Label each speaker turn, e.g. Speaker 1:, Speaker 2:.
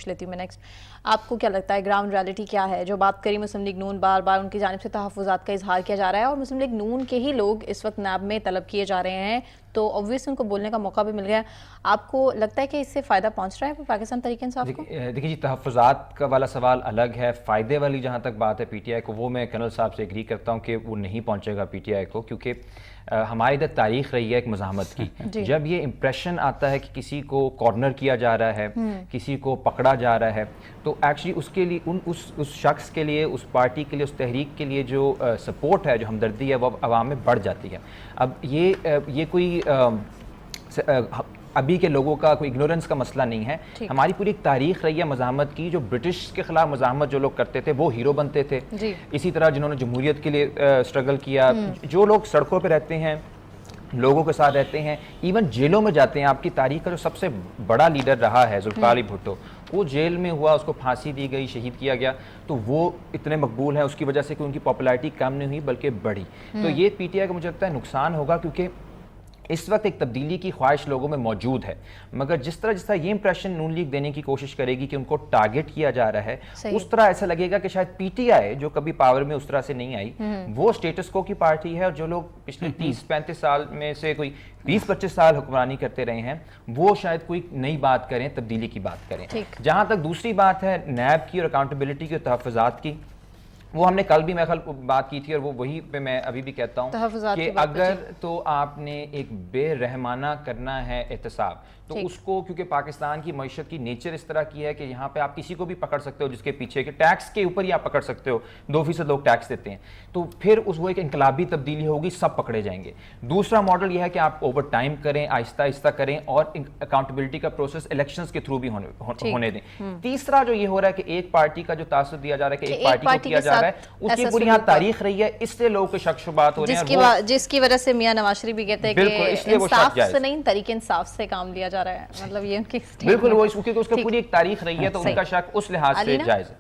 Speaker 1: پوچھ لیتی ہوں میں نیکسٹ. آپ کو کیا لگتا ہے گراؤنڈ ریالٹی کیا ہے؟ جو بات کری مسلم لیگ نون، بار بار ان کی جانب سے تحفظات کا اظہار کیا جا رہا ہے اور مسلم لیگ نون کے ہی لوگ اس وقت نیب میں طلب کیے جا رہے ہیں، تو obviously ان کو بولنے کا موقع بھی مل گیا. آپ کو لگتا ہے کہ اس سے فائدہ پہنچ رہا ہے پاکستان تحریک انصاف کو؟
Speaker 2: دیکھیے جی، تحفظات کا والا سوال الگ ہے. فائدے والی جہاں تک بات ہے پی ٹی آئی کو، وہ میں کرنل صاحب سے ایگری کرتا ہوں کہ وہ نہیں پہنچے گا پی ٹی آئی کو، کیونکہ ہماری ادھر تاریخ رہی ہے ایک مزاحمت کی. جب یہ امپریشن آتا ہے کہ کسی کو کارنر کیا جا رہا ہے، کسی کو پکڑا جا رہا ہے، تو ایکچولی اس کے لیے اس شخص کے لیے، اس پارٹی کے لیے، اس تحریک کے لیے جو سپورٹ ہے، جو ہمدردی ہے، وہ عوام میں بڑھ جاتی ہے. اب یہ کوئی ابھی کے لوگوں کا کوئی اگنورنس کا مسئلہ نہیں ہے. ہماری پوری ایک تاریخ رہی ہے مزاحمت کی. جو برٹش کے خلاف مزاحمت جو لوگ کرتے تھے وہ ہیرو بنتے تھے. اسی طرح جنہوں نے جمہوریت کے لیے اسٹرگل کیا، جو لوگ سڑکوں پہ رہتے ہیں، لوگوں کے ساتھ رہتے ہیں، ایون جیلوں میں جاتے ہیں. آپ کی تاریخ کا جو سب سے بڑا لیڈر رہا ہے ذوالفقار علی بھٹو، وہ جیل میں ہوا، اس کو پھانسی دی گئی، شہید کیا گیا، تو وہ اتنے مقبول ہیں اس کی وجہ سے کہ ان کی پاپولیرٹی کم نہیں ہوئی بلکہ بڑھی. تو یہ پی ٹی آئی کا مجھے لگتا ہے نقصان ہوگا، کیونکہ اس وقت ایک تبدیلی کی خواہش لوگوں میں موجود ہے، مگر جس طرح یہ امپریشن نون لیگ دینے کی کوشش کرے گی کہ ان کو ٹارگٹ کیا جا رہا ہے، اس طرح ایسا لگے گا کہ شاید پی ٹی آئی جو کبھی پاور میں اس طرح سے نہیں آئی، وہ سٹیٹس کو کی پارٹی ہے، اور جو لوگ پچھلے 30-35 سال میں سے کوئی 20-25 سال حکمرانی کرتے رہے ہیں، وہ شاید کوئی نئی بات کریں، تبدیلی کی بات کریں. جہاں تک دوسری بات ہے نیب کی اور اکاؤنٹیبلٹی کی اور تحفظات کی، وہ ہم نے کل بھی بات کی تھی، اور وہی پہ میں ابھی بھی کہتا ہوں کہ اگر تو آپ نے ایک بے رحمانہ کرنا ہے احتساب، تو اس کو، کیونکہ پاکستان کی معیشت کی نیچر اس طرح کی ہے کہ یہاں پہ آپ کسی کو بھی پکڑ سکتے ہو جس کے پیچھے، کہ ٹیکس کے اوپر ہی آپ پکڑ سکتے ہو، 2% لوگ ٹیکس دیتے ہیں، تو پھر وہ ایک انقلابی تبدیلی ہوگی، سب پکڑے جائیں گے. دوسرا ماڈل یہ ہے کہ آپ اوور ٹائم کریں، آہستہ آہستہ کریں، اور اکاؤنٹیبلٹی کا پروسیس الیکشنز کے تھرو بھی ہونے دیں. تیسرا جو یہ ہو رہا ہے کہ ایک پارٹی کا جو تعصب دیا جا رہا ہے کہ ایک پارٹی کو کیا جا رہا ہے، اس کی پوری یہاں تاریخ رہی ہے، اس سے لوگوں کے شک شبات ہو رہے ہیں،
Speaker 1: جس کی وجہ سے میاں نواز شریف بھی کہتے ہیں کہ انصاف سے نہیں، طریق انصاف سے کام لیا جا رہا ہے. مطلب یہ ان کی
Speaker 2: بالکل، وہ کیونکہ اس کی پوری ایک تاریخ رہی ہے، تو ان کا شک اس لحاظ سے جائز ہے.